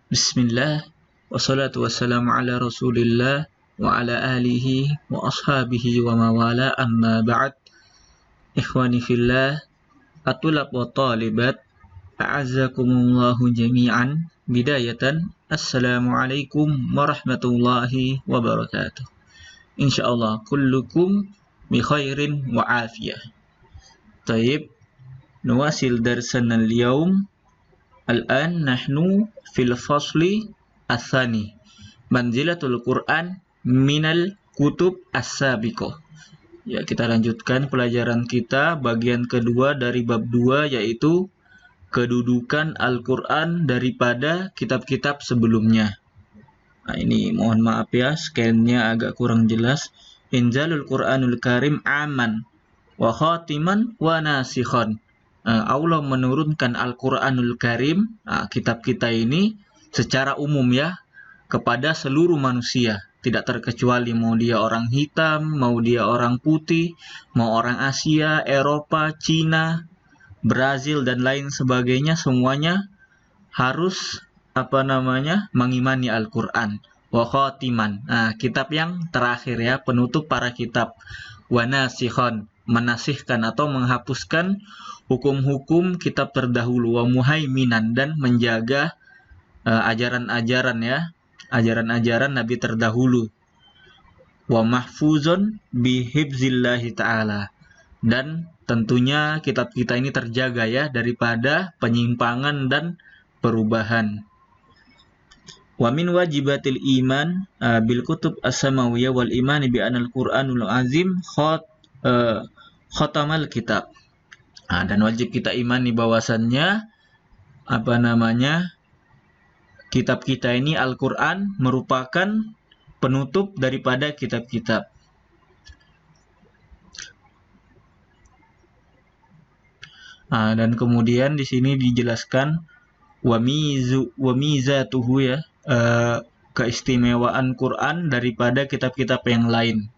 Bismillah, wassalatu wassalamu ala rasulillah wa ala alihi wa ashabihi wa mawala amma ba'd. Ikhwani fillah, atulab wa talibat, a'azzakumullahu jami'an. Bidayatan, assalamualaikum warahmatullahi wabarakatuh. Insyaallah kullukum bi khairin wa afiyah. Taib, nuwasil darsana al-yawm. Al-an nahnu fil fasli ats-tsani, manzilatul Qur'an minal kutub as-sabiqah. Ya, kita lanjutkan pelajaran kita bagian kedua dari bab 2, yaitu kedudukan Al-Qur'an daripada kitab-kitab sebelumnya. Nah, ini mohon maaf ya, scan-nya agak kurang jelas. Inzalul Qur'anul Karim aman wa khatiman wa nasikhan. Allah menurunkan Al-Quranul Karim, kitab kita ini secara umum ya, kepada seluruh manusia, tidak terkecuali mau dia orang hitam, mau dia orang putih, mau orang Asia, Eropa, Cina, Brazil dan lain sebagainya, semuanya harus mengimani Al-Quran. Wa khatiman, kitab yang terakhir ya, penutup para kitab. Wa nasikhan, menasihkan atau menghapuskan hukum-hukum kitab terdahulu. Wa muhaiminan, dan menjaga ajaran-ajaran ya, ajaran-ajaran Nabi terdahulu. Wa mahfuzun bihibzillahi ta'ala, dan tentunya kitab kita ini terjaga ya daripada penyimpangan dan perubahan. Wa min wajibatil iman bil kutub as-samawiyah wal imani bi anal Qur'anul azim khatamal kitab. Dan wajib kita imani bahwasannya kitab kita ini Al-Quran merupakan penutup daripada kitab-kitab. Dan kemudian di sini dijelaskan wa mizatuhu ya, keistimewaan Quran daripada kitab-kitab yang lain.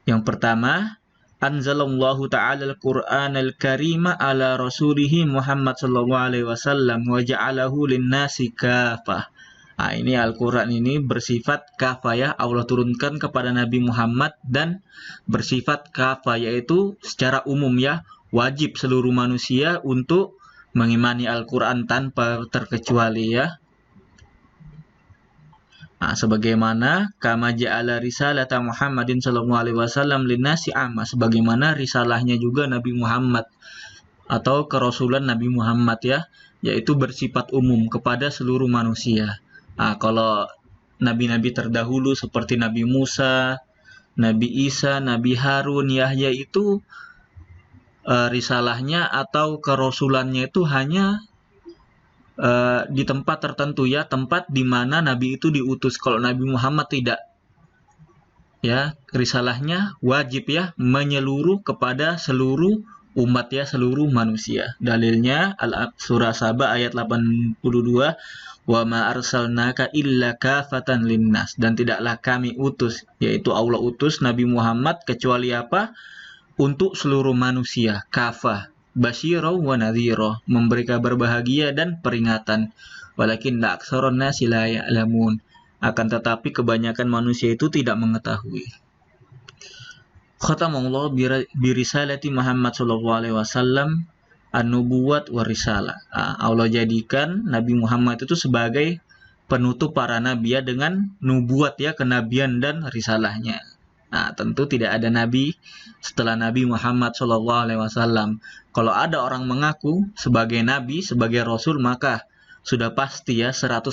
Yang pertama, anzalallahu ta'ala al-Qur'an al-karima ala rasulihi Muhammad sallallahu alaihi wasallam wa ja'alahu lin-nasi kafah. Ini Al-Quran ini bersifat kafah ya, Allah turunkan kepada Nabi Muhammad dan bersifat kafah, yaitu secara umum ya, wajib seluruh manusia untuk mengimani Al-Quran tanpa terkecuali ya. Sebagaimana kama ja'ala risalata Muhammadin sallallahu alaihi wasallam linnasi amma, sebagaimana risalahnya juga Nabi Muhammad atau kerasulan Nabi Muhammad ya, yaitu bersifat umum kepada seluruh manusia. Kalau nabi-nabi terdahulu seperti Nabi Musa, Nabi Isa, Nabi Harun, Yahya itu risalahnya atau kerasulannya itu hanya di tempat tertentu ya, tempat di mana Nabi itu diutus. Kalau Nabi Muhammad tidak ya, risalahnya wajib ya, menyeluruh kepada seluruh umat ya, seluruh manusia. Dalilnya surah Saba ayat 82, wa ma arsalnaka illa kafatan linnas, dan tidaklah kami utus, yaitu Allah utus Nabi Muhammad kecuali apa? Untuk seluruh manusia, kafah. Basyirah wa nadhirah, memberi kabar bahagia dan peringatan. Walakin la aktsaron nasi la ya'lamun, akan tetapi kebanyakan manusia itu tidak mengetahui. Khatamallahu bi risalati Muhammad sallallahu alaihi wasallam an-nubuwat wa risalah. Allah jadikan Nabi Muhammad itu sebagai penutup para nabi ya, dengan nubuat ya, kenabian dan risalahnya. Tentu tidak ada nabi setelah Nabi Muhammad SAW. Kalau ada orang mengaku sebagai nabi, sebagai rasul, maka sudah pasti ya 100%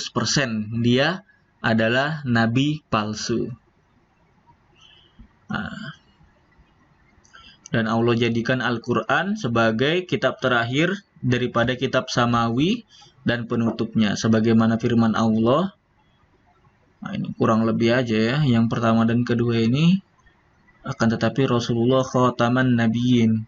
dia adalah nabi palsu. Dan Allah jadikan Al-Quran sebagai kitab terakhir daripada kitab samawi dan penutupnya, sebagaimana firman Allah. Ini kurang lebih aja ya, yang pertama dan kedua ini. Akan tetapi Rasulullah khataman nabiyyin,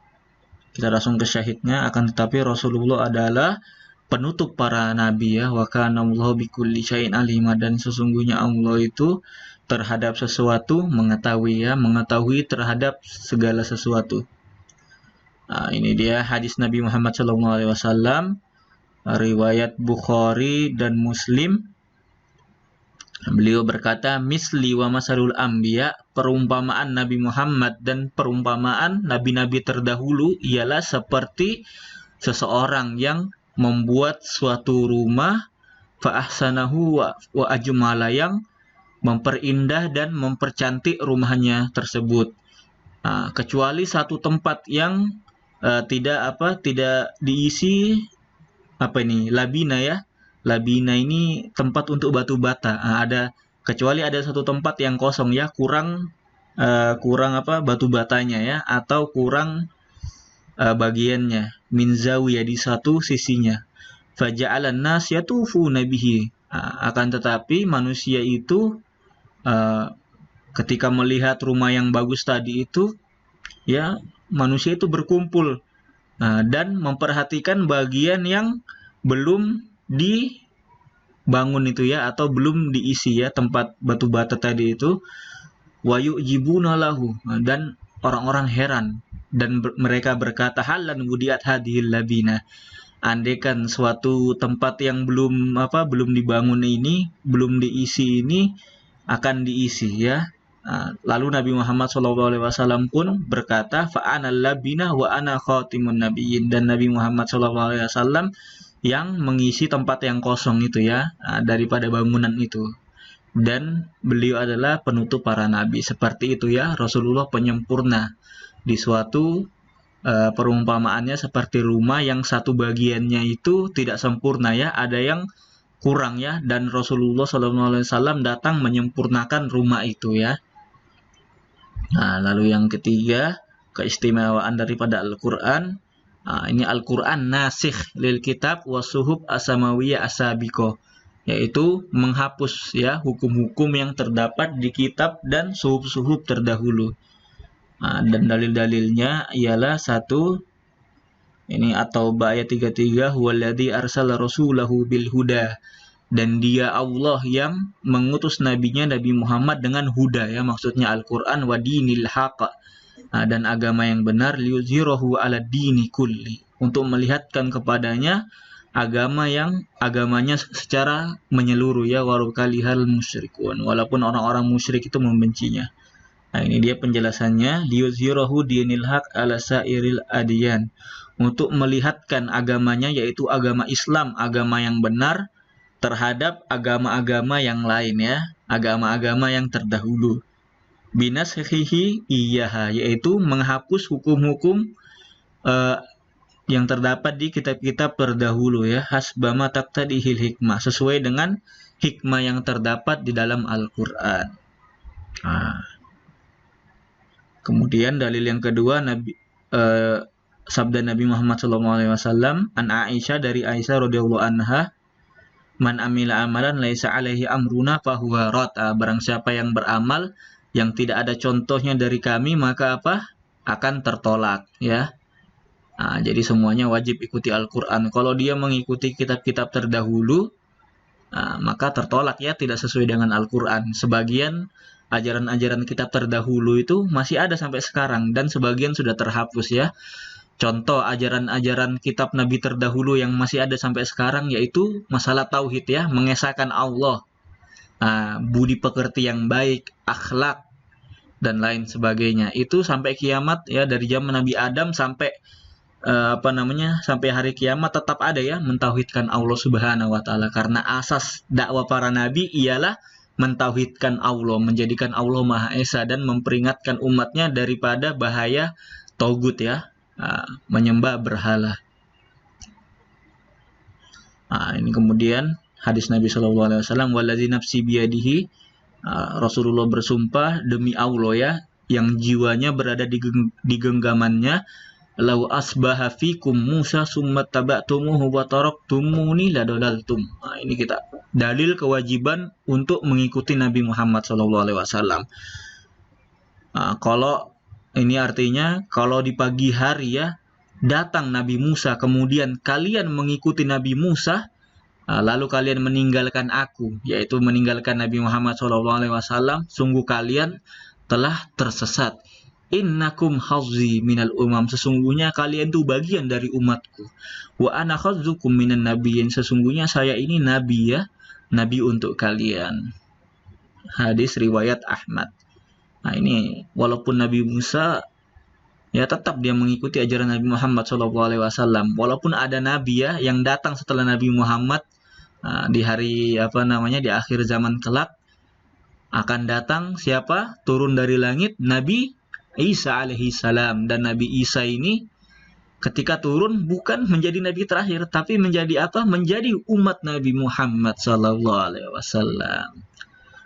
kita langsung ke syahidnya. Akan tetapi Rasulullah adalah penutup para nabi ya. Wa kana Allahu bikulli syai'in alima, dan sesungguhnya Allah itu terhadap sesuatu mengetahui ya, mengetahui terhadap segala sesuatu. Ini dia hadis Nabi Muhammad SAW riwayat Bukhari dan Muslim. Beliau berkata, misli wa masalul anbiya, perumpamaan Nabi Muhammad dan perumpamaan nabi-nabi terdahulu ialah seperti seseorang yang membuat suatu rumah fa ahsanahu wa ajmala, yang memperindah dan mempercantik rumahnya tersebut. Kecuali satu tempat yang tidak diisi labina ya. Labina ini tempat untuk batu bata. Kecuali ada satu tempat yang kosong ya, kurang batu batanya ya, atau kurang bagiannya, min zawiyah, di satu sisinya. Faja'alan nas yatufuna bihi. Akan tetapi manusia itu ketika melihat rumah yang bagus tadi itu ya, manusia itu berkumpul dan memperhatikan bagian yang belum dibangun itu ya, atau belum diisi ya, tempat batu bata tadi itu. Wa yu'jibuna lahu, dan orang-orang heran dan mereka berkata, halan wudiat hadhil labina, andaikan suatu tempat yang belum dibangun ini, belum diisi ini akan diisi ya. Lalu Nabi Muhammad SAW pun berkata, fa'ana labina wa ana khatimun nabiyyin, dan Nabi Muhammad SAW yang mengisi tempat yang kosong itu ya, daripada bangunan itu, dan beliau adalah penutup para nabi. Seperti itu ya, Rasulullah penyempurna di suatu perumpamaannya, seperti rumah yang satu bagiannya itu tidak sempurna ya, ada yang kurang ya, dan Rasulullah SAW datang menyempurnakan rumah itu ya. Lalu yang ketiga, keistimewaan daripada Al-Quran. Ini Al-Quran nasikh lil kitab wa suhub asamawiyah asabiko, yaitu menghapus ya hukum-hukum yang terdapat di kitab dan suhub-suhub terdahulu. Dan dalil-dalilnya ialah satu, ini At-Taubah ayat 33, huwaladzi arsala rasulahu bil huda, dan dia Allah yang mengutus nabinya Nabi Muhammad dengan huda ya, maksudnya Al-Quran, wa dinil haq, dan agama yang benar, liyuzhirahu ala dini kulli, untuk melihatkan kepadanya agamanya secara menyeluruh ya, walau kalihal musyrikun, walaupun orang-orang musyrik itu membencinya. Ini dia penjelasannya, liyuzhirahu dinil haq ala sairil adiyan, untuk melihatkan agamanya, yaitu agama Islam, agama yang benar, terhadap agama-agama yang lain ya, agama-agama yang terdahulu. Binashihi iyaha, yaitu menghapus hukum-hukum yang terdapat di kitab-kitab terdahulu ya, hasbama taqtadihil hikmah, sesuai dengan hikmah yang terdapat di dalam Al-Quran. Kemudian dalil yang kedua, sabda Nabi Muhammad SAW an Aisyah, dari Aisyah radhiyallahu anha, man amila amalan laisa alaihi amruna fahuwa rad. Barang siapa yang beramal yang tidak ada contohnya dari kami, maka akan tertolak ya. Jadi semuanya wajib ikuti Al-Quran. Kalau dia mengikuti kitab-kitab terdahulu, maka tertolak ya, tidak sesuai dengan Al-Quran. Sebagian ajaran-ajaran kitab terdahulu itu masih ada sampai sekarang, dan sebagian sudah terhapus ya. Contoh ajaran-ajaran kitab Nabi terdahulu yang masih ada sampai sekarang, yaitu masalah tauhid ya, mengesahkan Allah, budi pekerti yang baik, akhlak, dan lain sebagainya. Itu sampai kiamat ya, dari zaman Nabi Adam sampai sampai hari kiamat tetap ada ya, mentauhidkan Allah Subhanahu wa taala, karena asas dakwah para nabi ialah mentauhidkan Allah, menjadikan Allah Maha Esa, dan memperingatkan umatnya daripada bahaya togut ya, menyembah berhala. Ini kemudian hadis Nabi SAW, waladzi nafsi biyadihi, Rasulullah bersumpah demi Allah ya, yang jiwanya berada di genggamannya, lau asbaha fikum Musa summa taba'tumuhu wa taraktumuni ladalaltum. Ini kita dalil kewajiban untuk mengikuti Nabi Muhammad SAW. Kalau ini artinya, kalau di pagi hari ya datang Nabi Musa, kemudian kalian mengikuti Nabi Musa, lalu kalian meninggalkan aku, yaitu meninggalkan Nabi Muhammad SAW, sungguh kalian telah tersesat. innakum hazzi minal umam, sesungguhnya kalian tuh bagian dari umatku. Wa ana khazzukum minan nabiyyin, sesungguhnya saya ini nabi ya, nabi untuk kalian. Hadis riwayat Ahmad. Nah ini walaupun Nabi Musa ya tetap dia mengikuti ajaran Nabi Muhammad SAW. Walaupun ada nabi ya yang datang setelah Nabi Muhammad, di hari di akhir zaman kelak akan datang siapa? Turun dari langit Nabi Isa alaihi salam, dan Nabi Isa ini ketika turun bukan menjadi nabi terakhir, tapi menjadi apa? Menjadi umat Nabi Muhammad SAW.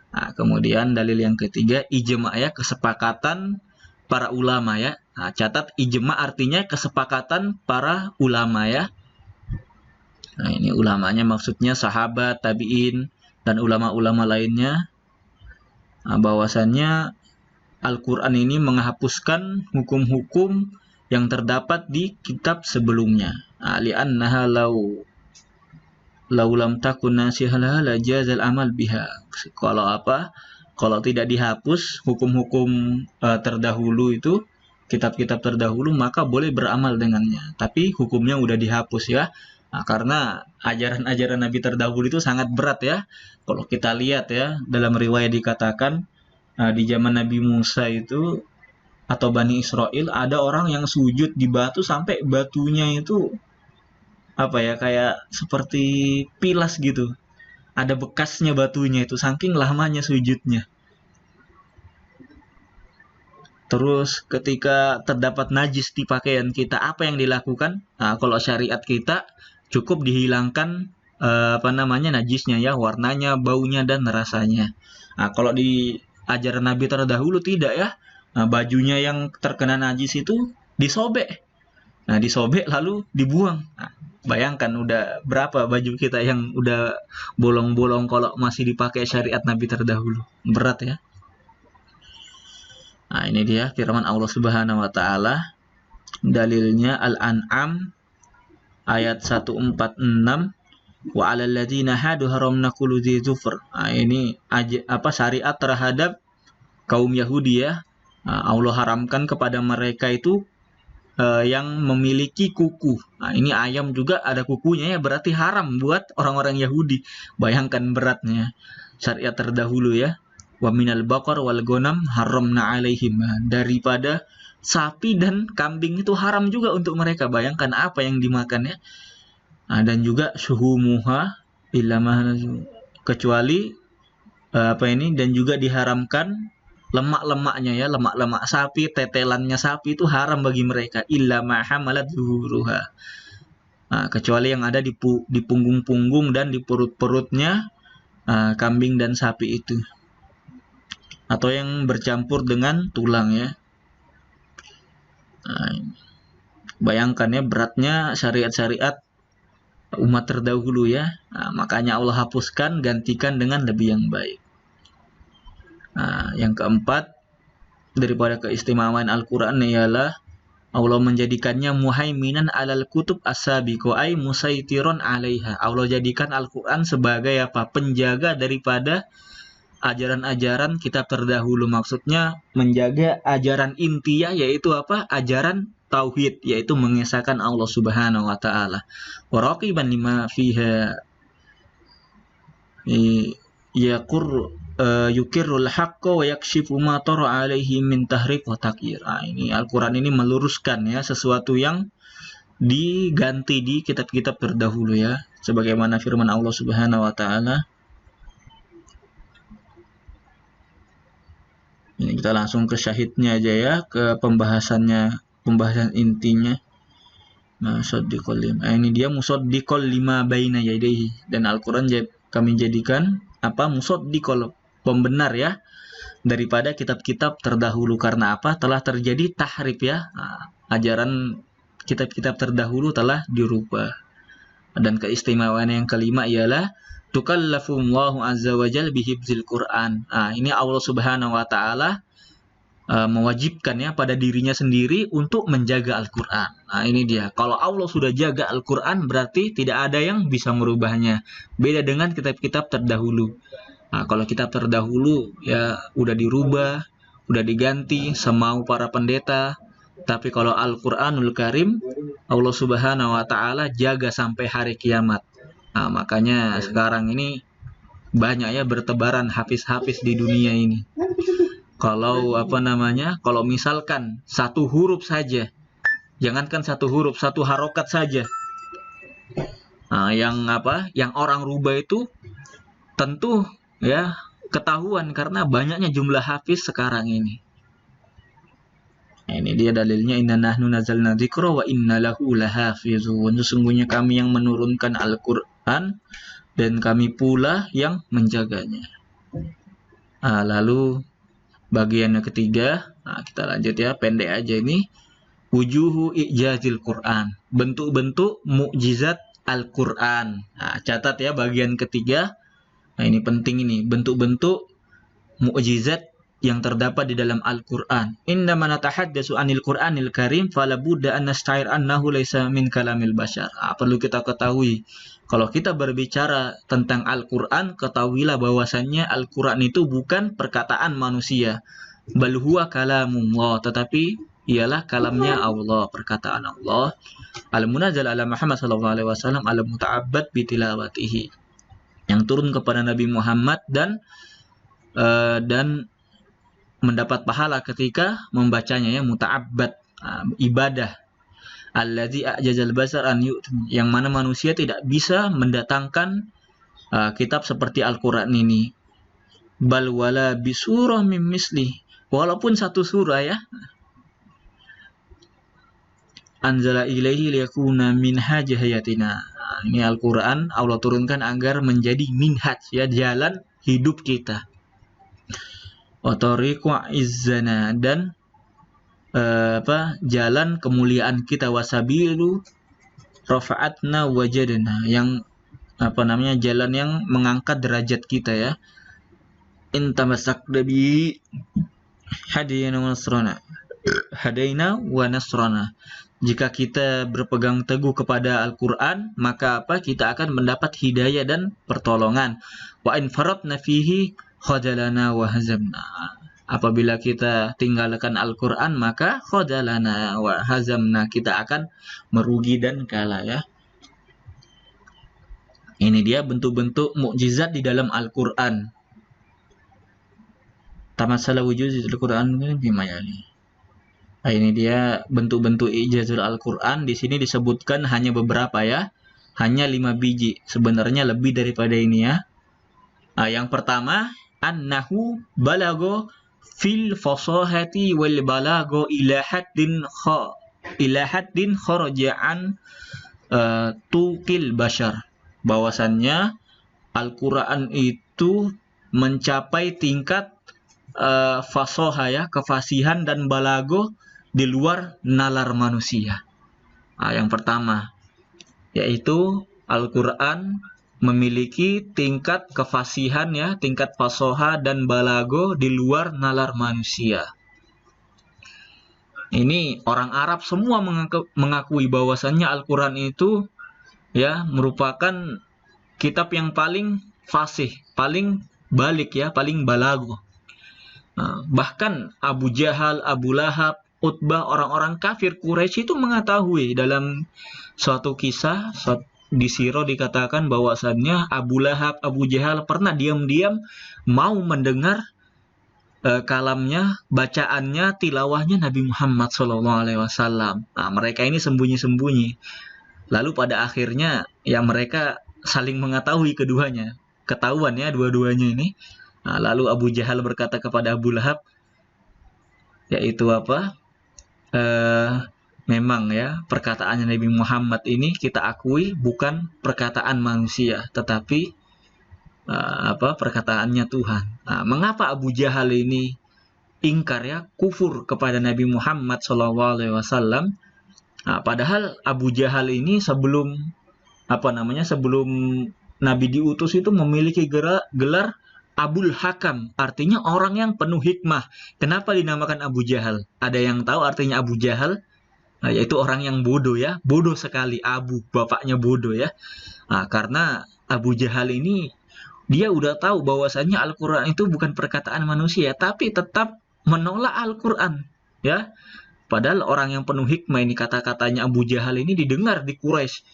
Nah, kemudian dalil yang ketiga, ijma ya, kesepakatan para ulama ya. Nah, catat ijma artinya kesepakatan para ulama ya. Nah, ini ulamanya maksudnya sahabat, tabi'in, dan ulama-ulama lainnya. Nah, bahwasannya Al-Quran ini menghapuskan hukum-hukum yang terdapat di kitab sebelumnya. Li'annaha law lam takun nasihalaha la jazal amal biha. Kalau tidak dihapus hukum-hukum terdahulu itu, kitab-kitab terdahulu, maka boleh beramal dengannya. Tapi hukumnya udah dihapus ya. Nah, karena ajaran-ajaran Nabi terdahulu itu sangat berat ya. Kalau kita lihat ya, dalam riwayat dikatakan di zaman Nabi Musa itu atau Bani Israel ada orang yang sujud di batu sampai batunya itu kayak seperti pilas gitu. Ada bekasnya batunya itu, saking lamanya sujudnya. Terus ketika terdapat najis di pakaian kita, apa yang dilakukan? Nah, kalau syariat kita cukup dihilangkan najisnya ya, warnanya, baunya, dan rasanya. Nah, kalau di ajaran Nabi terdahulu tidak ya. Nah, bajunya yang terkena najis itu disobek. Nah, disobek lalu dibuang. Nah, bayangkan udah berapa baju kita yang udah bolong-bolong kalau masih dipakai syariat Nabi terdahulu. Berat ya. Nah, ini dia firman Allah Subhanahu wa taala. Dalilnya Al-An'am ayat 146. Wa 'alal ladzina hadu haramna kullu dzi dzufr. Nah, ini syariat terhadap kaum Yahudi ya. Nah, Allah haramkan kepada mereka itu yang memiliki kuku. Nah, ini ayam juga ada kukunya ya, berarti haram buat orang-orang Yahudi. Bayangkan beratnya syariat terdahulu ya. Wa minal baqar wal ghanam haramna 'alaihim. Daripada sapi dan kambing itu haram juga untuk mereka. Bayangkan apa yang dimakan ya. Nah, dan juga syuhumuha illa kecuali dan juga diharamkan lemak-lemaknya ya, lemak-lemak sapi, tetelannya sapi itu haram bagi mereka, illa ma hamalat zuhuruha. Nah, kecuali yang ada di punggung-punggung dan di perut-perutnya kambing dan sapi itu, atau yang bercampur dengan tulang ya. Nah, bayangkan ya beratnya syariat-syariat umat terdahulu ya. Nah, makanya Allah hapuskan, gantikan dengan lebih yang baik. Nah, yang keempat daripada keistimewaan Al-Quran ialah Allah menjadikannya muhaiminan alal kutub as-sabiqah ay musaitiron alaiha. Allah jadikan Al-Quran sebagai penjaga daripada ajaran-ajaran kitab terdahulu. Maksudnya menjaga ajaran inti ya, yaitu ajaran tauhid, yaitu mengesahkan Allah Subhanahu wa taala. Wa raqiban lima fiha yukirrul haqqa wa yakshifu ma tara alaihi min tahrif wa taqyir. Ini Al-Quran ini meluruskan ya sesuatu yang diganti di kitab-kitab terdahulu ya, sebagaimana firman Allah Subhanahu wa taala. Ini kita langsung ke syahidnya aja ya, ke pembahasan intinya. Musaddiqul lima. Ini dia musaddiqul lima baina yadayhi, dan Al-Quran kami jadikan musaddiqul, pembenar ya daripada kitab-kitab terdahulu. Karena telah terjadi tahrif ya. Ajaran kitab-kitab terdahulu telah dirubah. Dan keistimewaan yang kelima ialah tukallafullahu azza wa jalla bihifzil Quran. Ini Allah Subhanahu wa taala mewajibkan ya pada dirinya sendiri untuk menjaga Al-Quran. Ini dia. Kalau Allah sudah jaga Al-Quran, berarti tidak ada yang bisa merubahnya. Beda dengan kitab-kitab terdahulu. Kalau kitab terdahulu ya udah dirubah, udah diganti semau para pendeta. Tapi kalau Al-Quranul Karim, Allah Subhanahu wa Ta'ala jaga sampai hari kiamat. Nah, makanya sekarang ini banyak ya bertebaran hafiz-hafiz di dunia ini. Kalau kalau misalkan satu huruf saja, jangankan satu huruf, satu harokat saja, nah, yang orang rubah itu tentu ya ketahuan karena banyaknya jumlah hafiz sekarang ini. Nah, ini dia dalilnya, inna nahnu nazzalna dzikra wa inna lahu lahafizun. Sesungguhnya kami yang menurunkan Al-Qur'an dan kami pula yang menjaganya. Nah, lalu bagian yang ketiga, nah kita lanjut ya, pendek aja ini. Wujuhu i'jazil Qur'an, bentuk-bentuk mukjizat Al-Qur'an. Nah, catat ya bagian ketiga. Nah, ini penting ini, bentuk-bentuk mukjizat yang terdapat di dalam Al-Qur'an. Innama natahaddatsu 'anil Qur'anil Karim fala budda an nasta'ir annahu laisa min kalamil bashar. Nah, perlu kita ketahui, kalau kita berbicara tentang Al-Qur'an, ketahuilah bahwasannya Al-Qur'an itu bukan perkataan manusia. Bal huwa kalamullah, tetapi ialah kalamnya Allah, perkataan Allah. Al-munazzal ala Muhammad sallallahu alaihi wasallam al-muta'abbad bi tilawatihi. Yang turun kepada Nabi Muhammad dan mendapat pahala ketika membacanya, ya, muta'abbad, ibadah. Allazi a'jazal basar an yang mana manusia tidak bisa mendatangkan kitab seperti Al-Qur'an ini. Bal wala bisurah mim misli, walaupun satu surah ya. Anzala ilaihi liyakuna minhaj hayatina. Ini Al-Qur'an Allah turunkan agar menjadi minhaj, ya, jalan hidup kita. Wa tariqu izzana, dan jalan kemuliaan kita, wasabilu rafa'atna wajadna, yang jalan yang mengangkat derajat kita, ya. Intamasak dabi hadayna wa nasrana. Jika kita berpegang teguh kepada Al-Qur'an, maka kita akan mendapat hidayah dan pertolongan. Wa in faradna fihi khadalana wa hazamna. Apabila kita tinggalkan Al-Qur'an, maka khadalana wa hazamna, kita akan merugi dan kalah, ya. Ini dia bentuk-bentuk mukjizat di dalam Al-Qur'an. Tamassala wujudul Qur'an bimayali. Nah, ini dia bentuk-bentuk ijazul Al-Qur'an. Di sini disebutkan hanya beberapa, ya. Hanya 5 biji. Sebenarnya lebih daripada ini, ya. Nah, yang pertama, annahu balago fil fasahati wal balago ila haddin kharaja'an tuqil bashar. Bahwasannya Al-Qur'an itu mencapai tingkat fasoha, ya, kefasihan dan balago di luar nalar manusia. Nah, yang pertama yaitu Al-Qur'an memiliki tingkat kefasihan, ya, tingkat fasoha dan balago di luar nalar manusia. Ini orang Arab semua mengakui bahwasannya Al-Qur'an itu, ya, merupakan kitab yang paling fasih, paling balik, ya, paling balago. Nah, bahkan Abu Jahal, Abu Lahab, Utbah, orang-orang kafir Quraisy itu mengetahui. Dalam suatu kisah di Sirah dikatakan bahwasannya Abu Lahab, Abu Jahal pernah diam-diam mau mendengar kalamnya, bacaannya, tilawahnya Nabi Muhammad SAW. Nah, mereka ini sembunyi-sembunyi. Lalu pada akhirnya ya mereka saling mengetahui keduanya, ketahuan, ya, dua-duanya ini. Nah, lalu Abu Jahal berkata kepada Abu Lahab, yaitu memang, ya, perkataannya Nabi Muhammad ini kita akui bukan perkataan manusia, tetapi perkataannya Tuhan. Nah, mengapa Abu Jahal ini ingkar, ya, kufur kepada Nabi Muhammad SAW? Nah, padahal Abu Jahal ini sebelum Nabi diutus itu memiliki gelar Abul Hakam, artinya orang yang penuh hikmah. Kenapa dinamakan Abu Jahal? Ada yang tahu artinya Abu Jahal? Nah, yaitu orang yang bodoh, ya, bodoh sekali. Abu, bapaknya bodoh, ya. Nah, karena Abu Jahal ini dia udah tahu bahwasannya Al-Qur'an itu bukan perkataan manusia, tapi tetap menolak Al-Quran, ya. Padahal orang yang penuh hikmah ini, kata-katanya Abu Jahal ini didengar di Quraisy.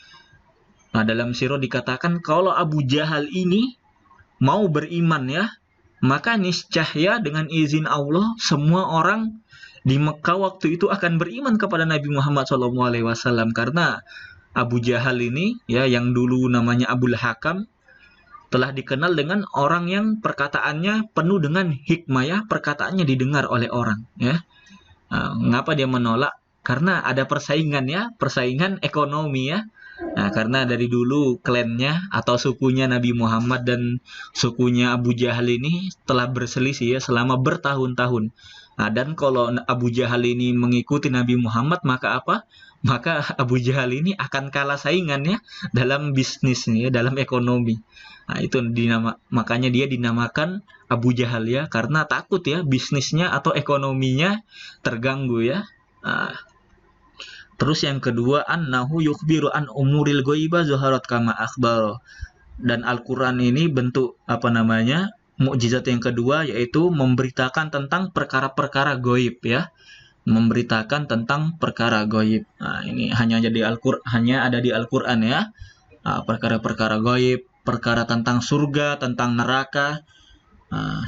Nah, dalam sirah dikatakan kalau Abu Jahal ini mau beriman, ya, maka niscaya dengan izin Allah semua orang di Mekah waktu itu akan beriman kepada Nabi Muhammad SAW, karena Abu Jahal ini, ya, yang dulu namanya Abul Hakam, telah dikenal dengan orang yang perkataannya penuh dengan hikmah, ya, perkataannya didengar oleh orang, ya. Nah, mengapa dia menolak? Karena ada persaingan, ya, persaingan ekonomi, ya. Nah, karena dari dulu klannya atau sukunya Nabi Muhammad dan sukunya Abu Jahal ini telah berselisih, ya, selama bertahun-tahun. Nah, dan kalau Abu Jahal ini mengikuti Nabi Muhammad, maka apa? Maka Abu Jahal ini akan kalah saingannya dalam bisnis, ya, dalam ekonomi. Nah, itu makanya dia dinamakan Abu Jahal, ya, karena takut, ya, bisnisnya atau ekonominya terganggu, ya. Nah, terus yang kedua, annahu yukhbiru an umuril ghaiba zaharat kama akhbar. Dan Al-Qur'an ini bentuk mukjizat yang kedua, yaitu memberitakan tentang perkara-perkara gaib, ya. Memberitakan tentang perkara gaib. Nah, ini hanya ada di Al-Qur'an, ya. Nah, perkara-perkara gaib, perkara tentang surga, tentang neraka,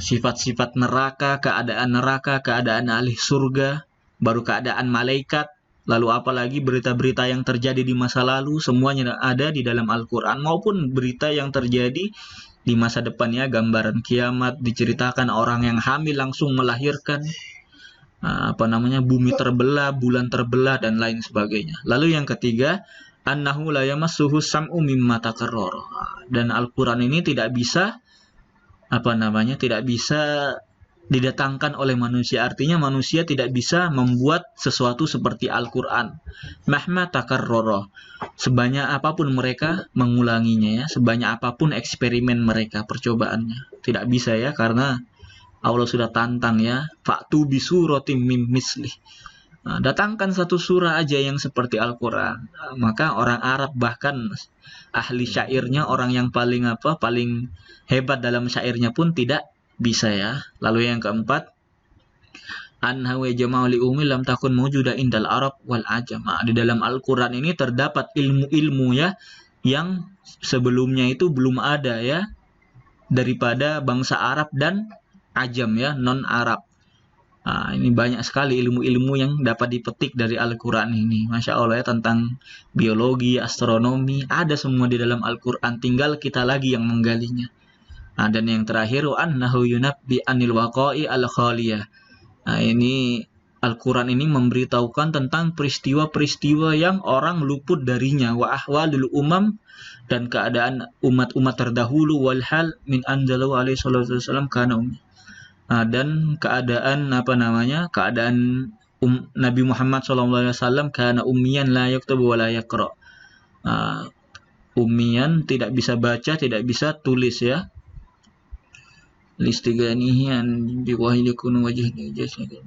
sifat-sifat neraka, keadaan ahli surga, baru keadaan malaikat, lalu apalagi berita-berita yang terjadi di masa lalu, semuanya ada di dalam Al-Quran, maupun berita yang terjadi di masa depannya, gambaran kiamat, diceritakan orang yang hamil langsung melahirkan, bumi terbelah, bulan terbelah, dan lain sebagainya. Lalu yang ketiga, annahu la yamassuhu sam'u mimma takarrara. Dan Al-Qur'an ini tidak bisa didatangkan oleh manusia. Artinya manusia tidak bisa membuat sesuatu seperti Al-Qur'an. Mahma takarrara. Sebanyak apapun mereka mengulanginya, ya, sebanyak apapun eksperimen mereka, percobaannya, tidak bisa, ya, karena Allah sudah tantang, ya, fa'tu bisuratim mim mislih. Nah, datangkan satu surah aja yang seperti Al-Quran. Maka orang Arab, bahkan ahli syairnya, orang yang paling hebat dalam syairnya pun tidak bisa, ya. Lalu yang keempat, annahu jama'u li umi lam takun mawjuda indal Arab wal ajam. Di dalam Al-Quran ini terdapat ilmu-ilmu, ya, yang sebelumnya itu belum ada, ya, daripada bangsa Arab dan ajam, ya, non-Arab. Ini banyak sekali ilmu-ilmu yang dapat dipetik dari Al-Quran ini. Masya Allah, ya, tentang biologi, astronomi, ada semua di dalam Al-Quran. Tinggal kita lagi yang menggalinya. Dan yang terakhir, annahu yunabbi anil waqa'i al-khaliyah. Ini Al-Quran ini memberitahukan tentang peristiwa-peristiwa yang orang luput darinya. Wa ahwalul umam, dan keadaan umat-umat terdahulu. Wal hal min anzalahu alaihi salatu wassalam kana ummi. Dan keadaan Nabi Muhammad SAW karena ummiyan la yaktubu wa la yaqra. Ummiyan, tidak bisa baca, tidak bisa tulis, ya. Listiganihian biwahilikun wajhni jasad.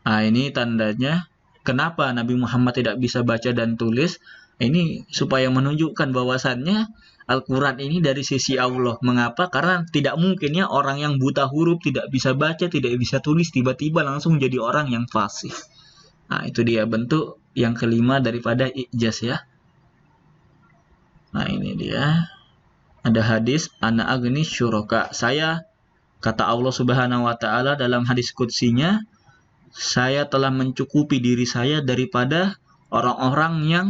Ini tandanya kenapa Nabi Muhammad tidak bisa baca dan tulis. Ini supaya menunjukkan bahwasannya Al-Quran ini dari sisi Allah. Mengapa? Karena tidak mungkin, ya, orang yang buta huruf, tidak bisa baca, tidak bisa tulis, tiba-tiba langsung jadi orang yang fasih. Itu dia bentuk yang kelima daripada ijaz, ya. Ini dia. Ada hadis, ana agni syuraka. Kata Allah Subhanahu wa Ta'ala dalam hadis qudsinya, saya telah mencukupi diri saya daripada orang-orang yang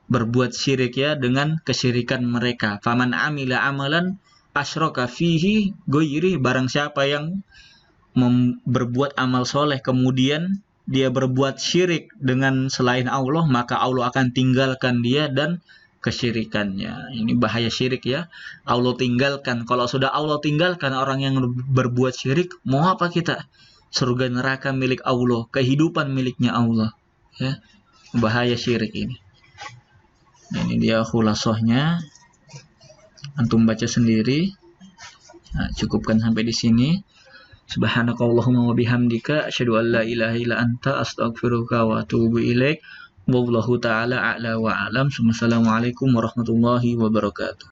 berbuat syirik, ya, dengan kesyirikan mereka. Faman amila amalan asyraka fihi ghairi, barang siapa yang berbuat amal soleh kemudian dia berbuat syirik dengan selain Allah, maka Allah akan tinggalkan dia dan kesyirikannya. Ini bahaya syirik, ya. Allah tinggalkan. Kalau sudah Allah tinggalkan orang yang berbuat syirik, mau apa kita? Surga neraka milik Allah, kehidupan miliknya Allah, ya. Bahaya syirik ini. Ini dia khulasahnya. Antum baca sendiri. Cukupkan sampai di sini. Subhanakallahumma wa bihamdika asyhadu an la ilaha illa anta astaghfiruka wa atubu ilaik. Wallahu ta'ala a'la wa a'lam. Wassalamualaikum warahmatullahi wabarakatuh.